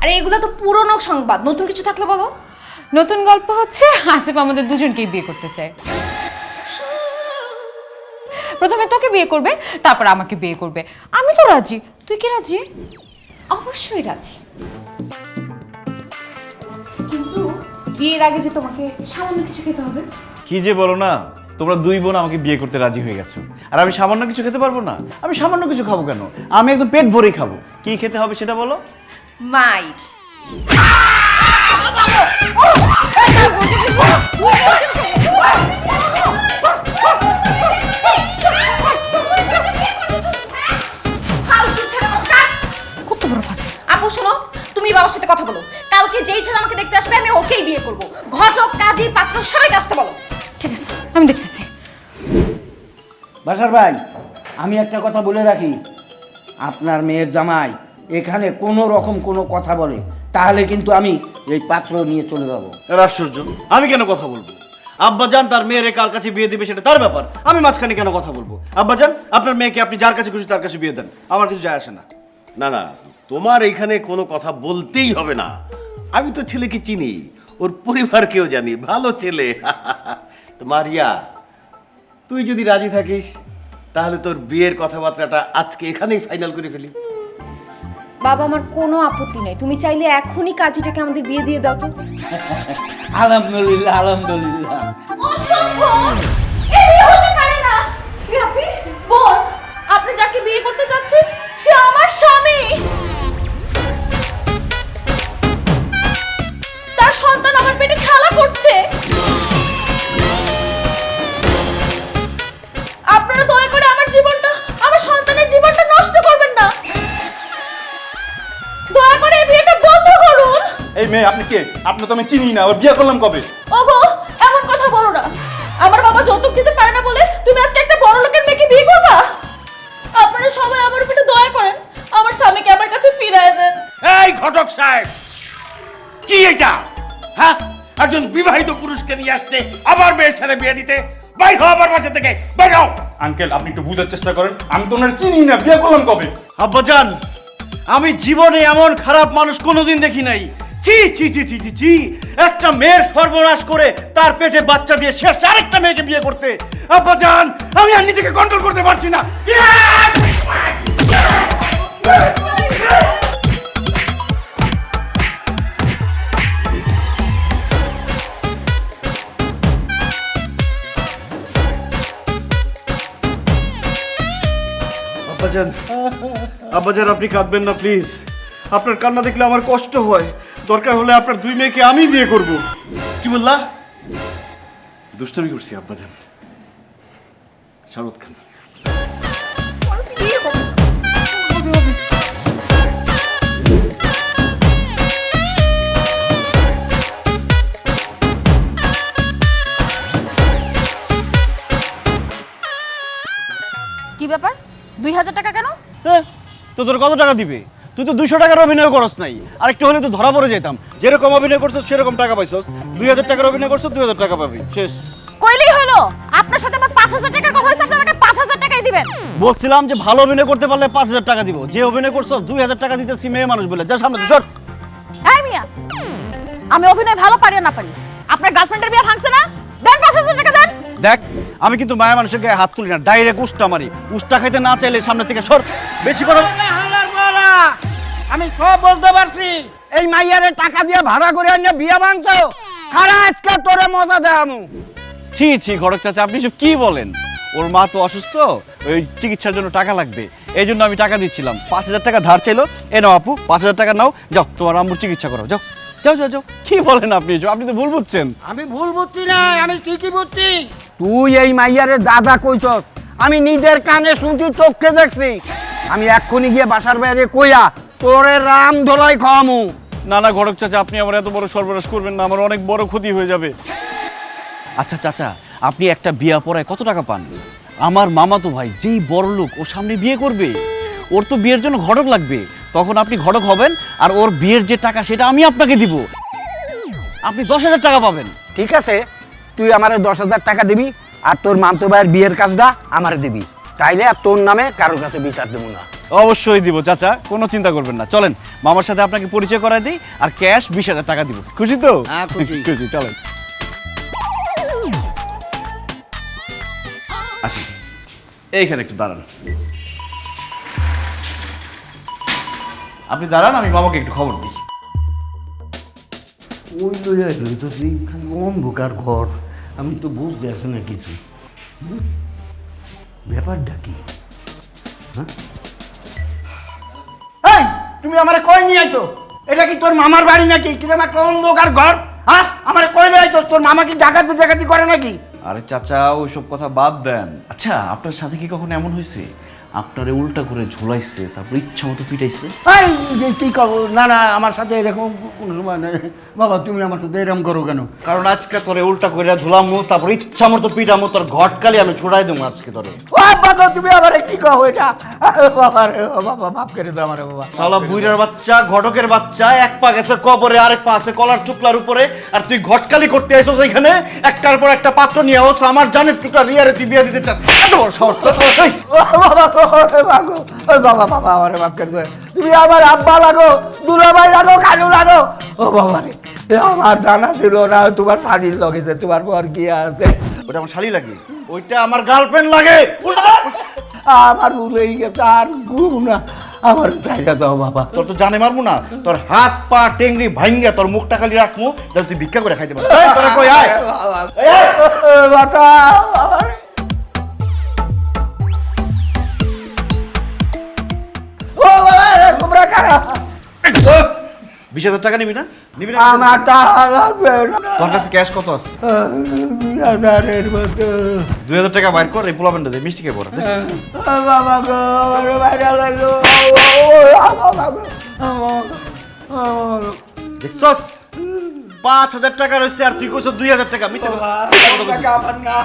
আরে এগুলো তো পুরনো সংবাদ, নতুন কিছু থাকলে বলো। নতুন গল্প হচ্ছে, আসিফ আমাদের দুজনকেই বিয়ে করতে চায়। প্রথমে তোকে বিয়ে করবে, তারপর আমাকে বিয়ে করবে। আমি তো রাজি, তুই কি রাজি? অবশ্যই রাজি, কিন্তু বিয়ের আগে যে তোমাকে সামান্য কিছু খেতে হবে। কি যে বলো না, তোমরা দুই বোন আমাকে বিয়ে করতে রাজি হয়ে গেছো, আর আমি সামান্য কিছু খেতে পারবো না? আমি সামান্য কিছু খাবো কেন? আমি একদম পেট ভরেই খাবো। কি খেতে হবে সেটা বলো। মাই কত বড় ফাঁসি। আপু শোনো, তুমি বাবার সাথে কথা বলো। কালকে যেই ছেলে আমাকে দেখতে আসবে আমি ওকেই বিয়ে করব। ঘটক, কাজী, পাত্র সবাইকে আসতে বলো। ঠিক আছে, আমি দেখতেছি। বাসার ভাই, আমি একটা কথা বলে রাখি, আপনার মেয়ের জামাই এখানে কোনো রকম কোনো কথা বলে তাহলে কিন্তু আমি এই পাত্র নিয়ে চলে যাব। আশ্চর্য, আমি কেন কথা বলবো? আব্বাজান তার মেয়ের কার কাছে বিয়ে দিবে সেটা তার ব্যাপার, আমি মাঝখানে কেন কথা বলবো? আব্বাজান, আপনার মেয়েকে আপনি যার কাছে খুশি তার কাছে বিয়ে দেন, আমার কিছু যায় আসে না। না না, তোমার এইখানে কোনো কথা বলতেই হবে না। আমি তো ছেলেকে চিনি, ওর পরিবারকেও জানি, ভালো ছেলে। তো মারিয়া, তুই যদি রাজি থাকিস তাহলে তোর বিয়ের কথাবার্তাটা আজকে এখানেই ফাইনাল করে ফেলি। বাবা, আমার কোনো আপত্তি নেই। তুমি চাইলে এখনই কাজীটাকে আমাদের বিয়ে দিয়ে দাও তো। আলহামদুলিল্লাহ, আলহামদুলিল্লাহ। অসম্ভব, এই বিয়ে হতে পারে না। কি আপনি? বোন, আপনি যাকে বিয়ে করতে চাচ্ছেন সে আমার স্বামী। তার সন্তান আমার পেটে খেলা করছে। আপনারা দয়া করে আমার জীবনটা, আমার সন্তানের জীবনটা নষ্ট করবেন না। দয়া করে এই বিয়েটা বন্ধ করুন। এই মেয়ে আপনি কে? আপনি তো আমি চিনি না, ওর বিয়ে করলাম কবে? ওগো, এমন কথা বলো না। আমার বাবা যৌতুক দিতে পারে না বলে তুমি আজকে একটা বড় লোকের ঘটক সাহেব, কি এটা? হ্যাঁ, একজন বিবাহিত পুরুষকে নিয়ে আসছে আবার মেয়ের সাথে বিয়ে দিতে। বাইর হও আমার বাসা থেকে, বাইর হও। আঙ্কেল আপনি একটু বুঝার চেষ্টা করেন, আমি তো ওনার চিনি না, বিয়ে করলাম কবে? আব্বাজান, আমি জীবনে এমন খারাপ মানুষ কোনোদিন দেখি নাই। ছি ছি ছি ছি ছি ছি, একটা মেয়ের সর্বনাশ করে তার পেটে বাচ্চা দিয়ে শেষ আরেকটা মেয়েকে বিয়ে করতে। আব্বাজান, আমি আর নিজেকে কন্ট্রোল করতে পারছি না। আব্বাজান, আব্বাজান আপনি কাঁদবেন না প্লিজ। আপনার কান্না দেখলে আমার কষ্ট হয়। দরকার হলে আপনার দুই মেয়েকে আমি বিয়ে করব। কি বললা? দুষ্টামি করছি আব্বাজান। শারদ খান, কি ব্যাপার? 2000 টাকা কেন? তো তোর কত টাকা দিবে? তুই তো 200 টাকার অভিনয় করস নাই, আরেকটু হলে তো ধরা পড়ে যেতাম। যেরকম অভিনয় করছস সেরকম টাকা পাইছস। 2000 টাকার অভিনয় করছস, 2000 টাকা পাবি, শেষ। কইলেই হলো। আপনার সাথে আমার 5000 টাকার কথা হইছে, আপনি আমাকে 5000 টাকাই দিবেন। বলছিলাম যে ভালো অভিনয় করতে পারলে 5000 টাকা দিব। যে অভিনয় করছস 2000 টাকা দিতেছি মেয়ে মানুষ বলে। যা সামনে সর। এই মিয়া, আমি অভিনয় ভালো পারি আর না পারি, আপনার গার্লফ্রেন্ডের বিয়ে ভাঙছে না? দেন 5000 টাকা দেন। দেখ, আমি কিন্তু মায়া মানুষের গায়ে হাত তুলি না, ডাইরেক্ট উষ্টা মারি। উষ্টা খাইতে না চাইলে সামনে থেকে সর। বেশি কথা আমি সব বলতে পারছি। এই মাইয়ারে টাকা দিয়ে ভাড়া করে আনিয়ে বিয়ে ভাঙতো। খারা আজকে তোরে মজা দেখামু। ছি ছি ঘটক চাচা, আপনি সব কি বলেন? ওর মা তো অসুস্থ, ওই চিকিৎসার জন্য টাকা লাগবে, এই জন্য আমি টাকা দিচ্ছিলাম। 5000 টাকা ধার চাইলো। এ নাও আপু, 5000 টাকা নাও, যাও তোমার আম্মুর চিকিৎসা করো, যাও যাও যাও যাও। কি বলেন আপনি? আপনি তো ভুল বুঝছেন। আমি ভুল বুঝছি না, আমি ঠিকই বুঝছি। তুই এই মাইয়ারে দাদা কইছস, আমি নিজের কানে শুনছি, চোখে দেখছি। আমি এক্ষুনি গিয়ে বাসার বাইরে কইয়া তোরে রাম ধলাই খাওয়ামু। না না ঘটক চাচা, আপনি আমার এত বড় সর্বনাশ করবেন না, আমার অনেক বড় ক্ষতি হয়ে যাবে। আচ্ছা চাচা, আপনি একটা বিয়া পড়ায় কত টাকা পান? আমার মামাতো ভাই যেই বড় লোক, ওর সামনে বিয়ে করবে, ওর তো বিয়ের জন্য ঘটক লাগবে। তখন আপনি ঘটক হবেন, আর ওর বিয়ের যে টাকা সেটা আমি আপনাকে দিব। আপনি 10,000 টাকা পাবেন। ঠিক আছে, তুই আমারে 10,000 টাকা দিবি, আর তোর মামতো ভাইয়ের বিয়ের কাজটা আমারে দিবি। তাইলে আর তোর নামে কারোর কাছে বিচার দেবো না। অবশ্যই দিব চাচা, কোনো চিন্তা করবেন না। চলেন মামার সাথে আপনাকে পরিচয় করায় দিই, আর ক্যাশ 20,000 টাকা দিব। খুশি তো? হ্যাঁ, খুশি। খুশি, চলেন। আসি, এইখানে একটু দাঁড়ান। আপনি দাঁড়ান, আমি মামাকে একটু খবর দিই। ওই লইয়া তো খালি অন্ধকার ঘর, আমি তো বুঝতে আসি না কিছু। ব্যাপারটা কি? এই, তুমি আমারে কই নিয়ে আইছো? এটা কি তোর মামার বাড়ি নাকি? কিরকম একটা অন্ধকার ঘর? হ্যাঁ, আমারে কই নিয়ে আইছো? তোর মামা কি ডাকাতি করে নাকি? আরে চাচা, ওইসব কথা বাদ দেন। আচ্ছা, আপনার সাথে কি কখনো এমন হয়েছে আপনারে উল্টা করে ঝুলাইছে, তারপর ইচ্ছা মতো পিটাইছে? এই যে কি কও? না না, আমার সাথে এরকম কোনো সময় নেই। বাবা, তুমি আমার সাথে এরকম করো কেন? কারণ আজকে তোরে উল্টা করে ঝুলামো, তারপর ইচ্ছা মতো পিটামো, তোর ঘটকালি আমি ছুড়াই দেবো আজকে তোরে। ও বাবা, তুমি আমারে কি কও এটা? বাবা রে, ও বাবা, মাফ করে দাও আমারে বাবা। শালা বুইড়ার বাচ্চা, ঘটকের বাচ্চা, এক পা গেছে কবরে, আরেক পা আছে কলার চুকলার উপরে, আর তুই ঘটকালি করতে আইছস এখানে। একটার পর একটা পাত্র নিয়ে আস, আমার জানের টুকরা রিয়ারে তুই বিয়ে দিতে চাস। এত বড় সাহস তোর! এই, ও বাবা গো, ও বাবা, ও বাবা, বাবা আমারে মাফ করে দাও। তুমি আমার আব্বা লাগো, দুলাভাই লাগো, কাজু লাগো। ও বাবা রে, আমার জানা ছিল না তোমার শাড়ির লগেছে, তোমার পর কি আছে? ওটা আমার শালি লাগে, ওইটা আমার গার্লফ্রেন্ড লাগে। আমার ভুলেই গেছে, আর ঘুম না, আমার জায়গা দাও বাবা। তোর তো জানে মারবো না, তোর হাত পা টেংরি ভাঙ্গা তোর মুখটা খালি রাখবো, যাতে তুই ভিক্ষা করে খাইতে পারিস। এই, তোরা কই আয়? বাবা, আমার ও বাবা রে, তোমরা কারা? 20,000 টাকা নিবি না? নিবি না? আমার টাকা লাগবে না। তোর কাছে ক্যাশ কত আছে? 2000-এর মতো। 2000 টাকা বাইর কর, এই পোলাপেনটা দে, মিষ্টি খেয়ে পড়া দে। ও বাবা গো, আমার বাইরে লাগলো। বাবা গো, দেখছস 5,000 টাকা রয়েছে, আর তুই কইছ 2,000 টাকা। মিথ্যা কথা। টাকা আমার না,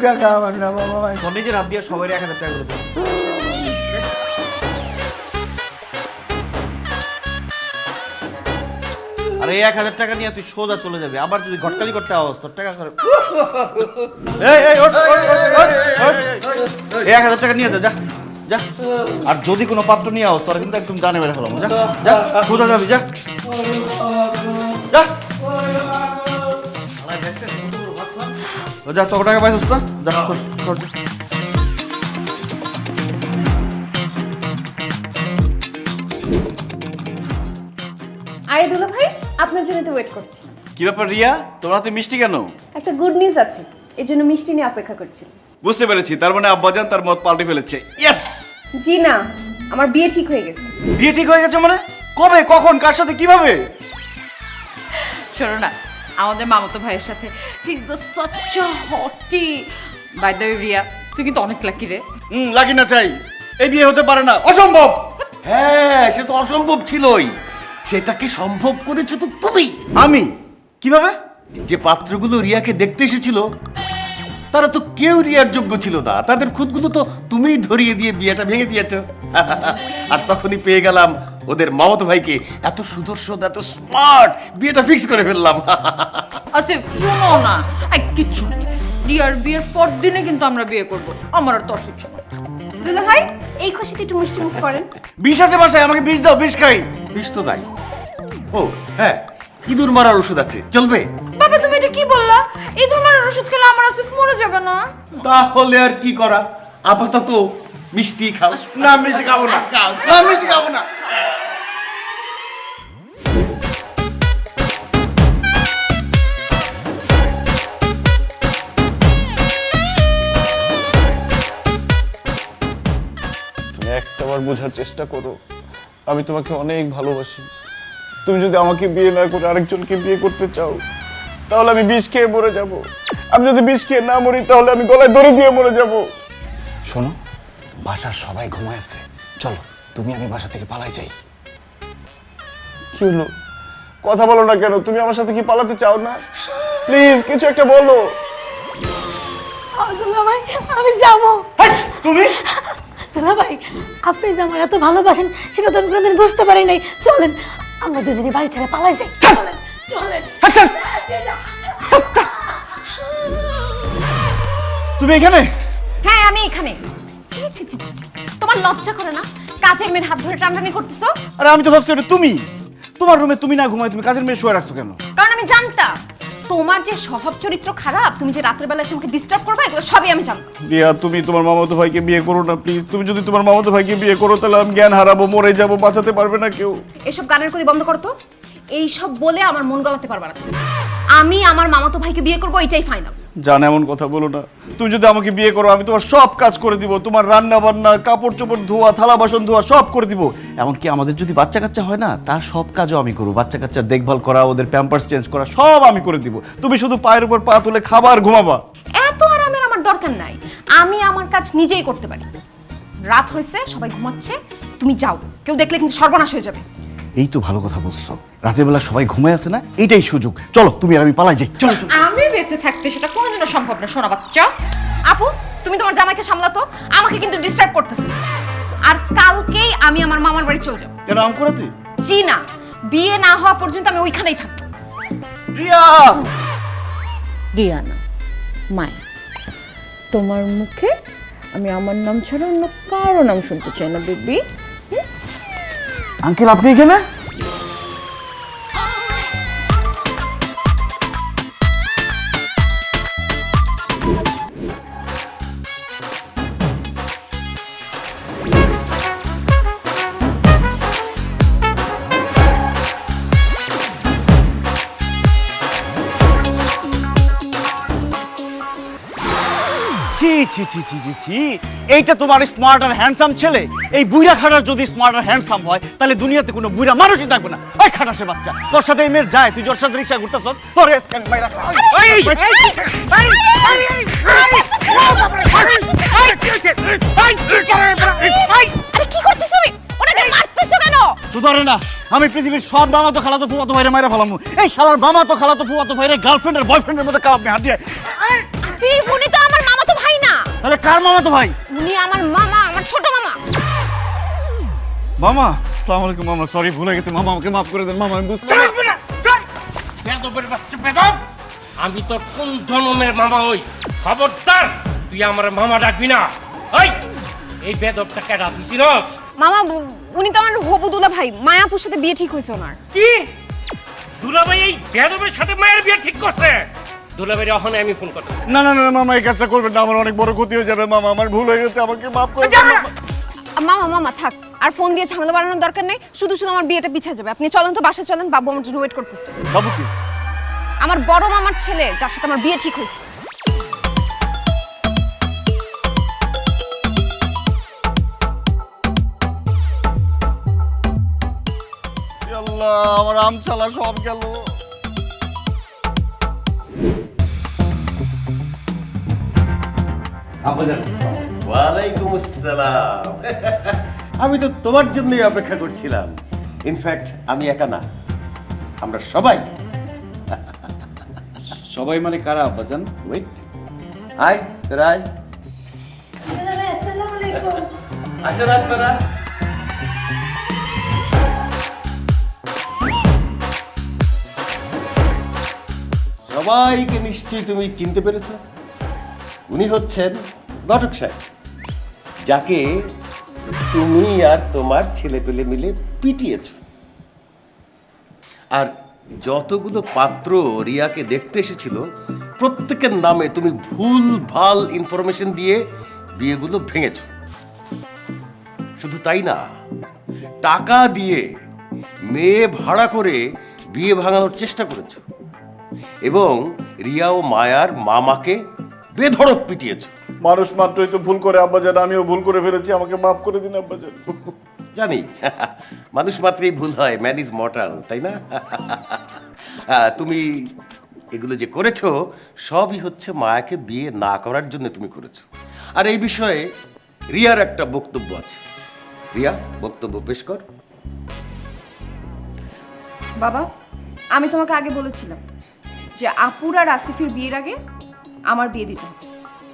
টাকা আমার না বাবা। তোর নিজের হাত দিয়ে সবাই 1,000 টাকা করে দে। আর এই 1000 টাকা নিয়ে তুই সোজা চলে যাবি, আবার যদি ঘটকালি করতে আওয়াজ তোর টাকা করে এই ওঠ, ওঠ, ওঠ, ওঠ। এই 1000 টাকা নিয়ে যা, যা যা। আর যদি কোনো পাত্র নিয়ে আওয়াজ তোরা কিন্তু একদম জানে বের হলাম, যা যা সোজা যাবি, যা যা যা। তোর টাকা পাইছিস না, যা সর, সর, যা। আরে দুলা ভাই, আপনার জন্য তো ওয়েট করছি। কি ব্যাপার রিয়া, তোমার হাতে মিষ্টি কেন? একটা গুড নিউজ আছে, এর জন্য মিষ্টি নিয়ে অপেক্ষা করছি। বুঝতে পেরেছি, তার মানে আব্বাজান তার মত পাল্টে ফেলেছে। ইয়েস! জি না, আমার বিয়ে ঠিক হয়ে গেছে। বিয়ে ঠিক হয়ে গেছে মানে? কবে, কখন, কার সাথে, কিভাবে? শোনো না, আমাদের মামাতো ভাইয়ের সাথে things are such a hottie. By the way Riya, তুই কিন্তু অনেক লাকি রে। লাগি না চাই, এই বিয়ে হতে পারে না, অসম্ভব। হ্যাঁ, সে তো অসম্ভব ছিলই। সেটাকে সম্ভব করেছো তো তুমি। আমি কিভাবে? যে পাত্রগুলো রিয়াকে দেখতে এসেছিল তারা তো কেউ রিয়ার যোগ্য ছিল না, তাদের খুদগুলো তো তুমিই ধরিয়ে দিয়ে বিয়েটা ভেঙে দিয়েছো। আর তখনই পেয়ে গেলাম ওদের মামাতো ভাইকে, এত সুদর্শন, এত স্মার্ট, বিয়েটা ফিক্স করে ফেললাম। আসিফ শোনো না, কিচ্ছু নেই, রিয়ার বিয়ের পর দিনে কিন্তু আমরা বিয়ে করব। আমার আর তর শিখছো না। দুলা ভাই, এই খুশিতে একটু মিষ্টি মুখ করেন। বিষ আছে বাসায়, আমাকে বিষ দাও, বিষ খাই। বিষ তো নাই। ও হ্যাঁ, ইঁদুর মারার ওষুধ আছে, চলবে? বাবা তুমি এটা কি বললা? এই তোমার ওষুধ খেলে আমার আসিফ মরে যাবে না? তাহলে আর কি করা, আপাতত মিষ্টি খাও। না মিষ্টি খাবো না, না মিষ্টি খাবো না। তুমি একটাবার বোঝার চেষ্টা করো, আমি তোমাকে অনেক ভালোবাসি। তুমি যদি আমাকে বিয়ে না করে আরেকজনকে বিয়ে করতে চাও, তাহলে আমি বিষ খেয়ে মরে যাব। আমি যদি বিষ খেয়ে না মরি, তাহলে আমি গলায় দড়ি দিয়ে মরে যাব। শোনো, বাসার সবাই ঘুমায় আছে, চলো তুমি আমি বাসা থেকে পালাই যাই। কি হলো, কথা বলো না কেন? তুমি আমার সাথে কি পালাতে চাও না? প্লিজ কিছু একটা বলো। দুলা ভাই, আমি যাবো। তুমি? দুলা ভাই, আপনি যে আমার এত ভালোবাসেন সেটা তো আমি কোনোদিন বুঝতে পারি নাই। চলেন, আমরা দুজনে বাড়ি ছেড়ে পালাই যাই। চলেন, চলেন। তুমি এখানে? হ্যাঁ, আমি এখানে। ছি ছি ছি ছি ছি। তোমার লজ্জা করে না? কাজের মেয়ের হাত ধরে টানটানি করতেছো? আরে আমি তো ভাবছি এটা তুমি। তোমার রুমে তুমি না ঘুমায় তুমি কাজের মেয়ে শুয়ে রাখছো কেন? কারণ আমি জানতাম তোমার যে স্বভাব চরিত্র খারাপ, তুমি যে রাতের বেলা এসে আমাকে ডিস্টার্ব করবে, এগুলো সবই আমি জানতাম। রিয়া, তুমি তোমার মামাতো ভাইকে বিয়ে করো না প্লিজ। তুমি যদি তোমার মামাতো ভাইকে বিয়ে করো, তাহলে আমি জ্ঞান হারাবো, মরে যাবো, বাঁচাতে পারবে না কেউ। এসব গানের কদি বন্ধ করো তো। এইসব বলে আমার মন গলাতে পারবে না তুমি। আমি আমার মামাতো ভাইকে বিয়ে করবো, এটাই ফাইনাল। জান, এমন কথা বলো না। তুমি যদি আমাকে বিয়ে করো, আমি তোমার সব কাজ করে দিব। তোমার রান্না বান্না, কাপড় চোপড় ধোয়া, থালা বাসন ধোয়া সব করে দিব। এমনকি আমাদের যদি বাচ্চা কাচ্চা হয় না, তার সব কাজও আমি করবো। বাচ্চা কাচ্চার দেখভাল করা, ওদের প্যাম্পার্স চেঞ্জ করা, সব আমি করে দিব। তুমি শুধু পায়ের উপর পা তুলে খাবার ঘুমাবা। এত আরামের আমার দরকার নাই, আমি আমার কাজ নিজেই করতে পারি। রাত হয়েছে, সবাই ঘুমাচ্ছে, তুমি যাও। কেউ দেখলে কিন্তু সর্বনাশ হয়ে যাবে। এই তো ভালো কথা বলছো, রাতের বেলা সবাই ঘুমায় আছে না, এইটাই সুযোগ। চলো তুমি আর আমি পালাই যাই, চলো চলো। আমি বেঁচে থাকতে সেটা কোনোদিনও সম্ভব না, শোনা বাচ্চা। আপু, তুমি তোমার জামাইকে সামলাতো, আমাকে কিন্তু ডিস্টার্ব করতেছে। আর কালকেই আমি আমার মামার বাড়ি চলে যাব। কেন আম করাতে? জি না, বিয়ে না হওয়া পর্যন্ত আমি ওইখানেই থাকবো। রিয়া! রিয়া না, মায়া। তোমার মুখে আমি আমার নাম ছাড়া অন্য কারো নাম শুনতে চাই না বেবি। আঙ্কেল আপনি এখানে? ছি ছি ছি ছি ছি ছি, এইটা তোমার স্মার্ট আর হ্যান্ডসাম ছেলে? এই বুইরা খাটাস যদি স্মার্ট আর হ্যান্ডসাম হয়, তাহলে দুনিয়াতে কোনো বুইরা মানুষই থাকবে না। ওই খাটাসের বাচ্চা, তোর সাথে এই মেয়ের যায়, তুই ওর সাথে রিক্সা ঘুরতেছস, তোর স্ক্যান মাইরা আরে কি করতেছ তুমি? ওনাকে মারতেছো কেন? সুধরে না, আমি পৃথিবীর সব মামাতো খালাতো ফুফাতো ভাইরে মাইরা ফেলামু। এই শালার মামাতো খালাতো ফুফাতো ভাইরে গার্লফ্রেন্ড আর বয়ফ্রেন্ডের মধ্যে কাপ আপনি হাত দিয়ে। আসিফ, উনি তো আমার মামাতো ভাই না। তাহলে কার মামাতো ভাই? উনি আমার মামা, আমার ছোট মামা। মামা, আসসালামু আলাইকুম মামা, সরি ভুলে গেছি মামা, আমাকে মাফ করে দেন মামা, আমি বুঝতে বেদবের বাচ্চা বেদব, আমি তোর কোন জনমের মামা হই? খবরদার তুই আমার মামা ডাকবি না। এই বেদবটা কেডা তুই চিনস? মামা উনি তো আমার হবু দুলা ভাই, মায়াপুর সাথে বিয়ে ঠিক হয়েছে ওনার। কি দুলাভাই এই বেদবের সাথে মায়ের বিয়ে ঠিক করছে? দুলাভাইয়ের অহনে আমি ফোন করতে। না না না মামা, এই কাজটা করবেন না, আমার অনেক বড় ক্ষতি হয়ে যাবে মামা, আমার ভুল হয়ে গেছে, আমাকে মাফ করে দিন মামা। মামা মামা থাক, আর ফোন দিয়ে ঝামেলা বাড়ানোর দরকার নেই, শুধু শুধু আমার বিয়েটা পিছিয়ে যাবে। আপনি চলেন তো, বাসায় চলেন, বাবু আমার জন্য ওয়েট করতেছে। বাবু কি? আমার বড় মামার ছেলে, যার সাথে আমার বিয়ে ঠিক হয়েছে। আল্লাহ, আমার আম ছালা সব গেল। ওয়ালাইকুম আসসালাম। আমি তো তোমার জন্যই অপেক্ষা করছিলাম। ইনফ্যাক্ট আমি একা না, আমরা সবাই। সবাই মানে কারা আব্বাজান? ওয়েট, আয় তোরা আয়, আসসালামু আলাইকুম। আসেন আপনারা। সবাইকে নিশ্চয়ই তুমি চিনতে পেরেছো। উনি হচ্ছেন ঘটক সাহেব, যাকে তুমি আর তোমার ছেলে পেলে মিলে পিটিয়েছ। আর যতগুলো পাত্র রিয়াকে দেখতে এসেছিল, প্রত্যেকের নামে তুমি ভুল ভাল ইনফরমেশন দিয়ে বিয়েগুলো ভেঙেছ। শুধু তাই না, টাকা দিয়ে মেয়ে ভাড়া করে বিয়ে ভাঙানোর চেষ্টা করেছ এবং রিয়া ও মায়ার মামাকে বেধড়ক পিটিয়েছ। মানুষ মাত্রই তো ভুল করে আব্বাজান, আমিও ভুল করে ফেলেছি, আমাকে মাফ করে দিন আব্বাজান। জানি মানুষ মাত্রই ভুল হয়, ম্যান ইজ মর্টাল, তাই না? তুমি এগুলো যে করেছো সবই হচ্ছে মায়াকে বিয়ে না করার জন্য তুমি করেছো। আর এই বিষয়ে রিয়ার একটা বক্তব্য আছে। রিয়া, বক্তব্য পেশ কর। বাবা, আমি তোমাকে আগে বলেছিলাম যে আপুর আর আসিফের বিয়ের আগে আমার বিয়ে দিতে হবে,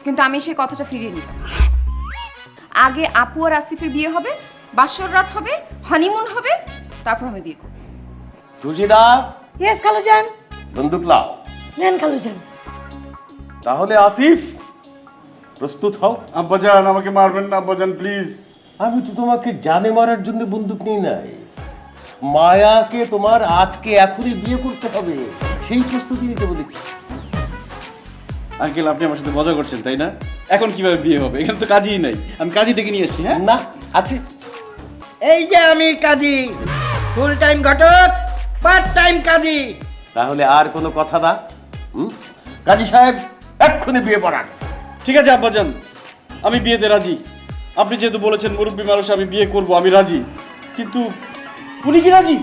কিন্তু আমি সেই কথাটা ফিরিয়ে নিলাম। আগে আপু আর আসিফের বিয়ে হবে, বাসর রাত হবে, হানিমুন হবে, তারপর আমি বিয়ে করব। সুজিদা, ইয়েস খালুজান। বন্দুক লাও। নেন খালুজান। তাহলে আসিফ, প্রস্তুত হও। আব্বাজান, আমাকে মারবেন না আব্বাজান, প্লিজ। আমি তো তোমাকে জানে মারার জন্য বন্দুক নিই নাই। মায়াকে তোমার আজকে এখনই বিয়ে করতে হবে, সেই প্রস্তুতি নিতে বলেছি। আঙ্কেল, আপনি আমার সাথে মজা করছেন তাই না? এখন কিভাবে বিয়ে হবে? এখানে তো কাজই নাই। আমি কাজী ডেকে নিয়ে আসি। হ্যাঁ না, আছে। এই যে আমি কাজী, ফুল টাইম ঘটক, পার্ট টাইম কাজী। তাহলে আর কোনো কথা না? কাজী সাহেব, এক্ষুনি বিয়ে পড়ান। ঠিক আছে আব্বাজান, আমি বিয়েতে রাজি। আপনি যেহেতু বলেছেন মুরব্বী মানুষ, আমি বিয়ে করব, আমি রাজি। কিন্তু উনি কি রাজি?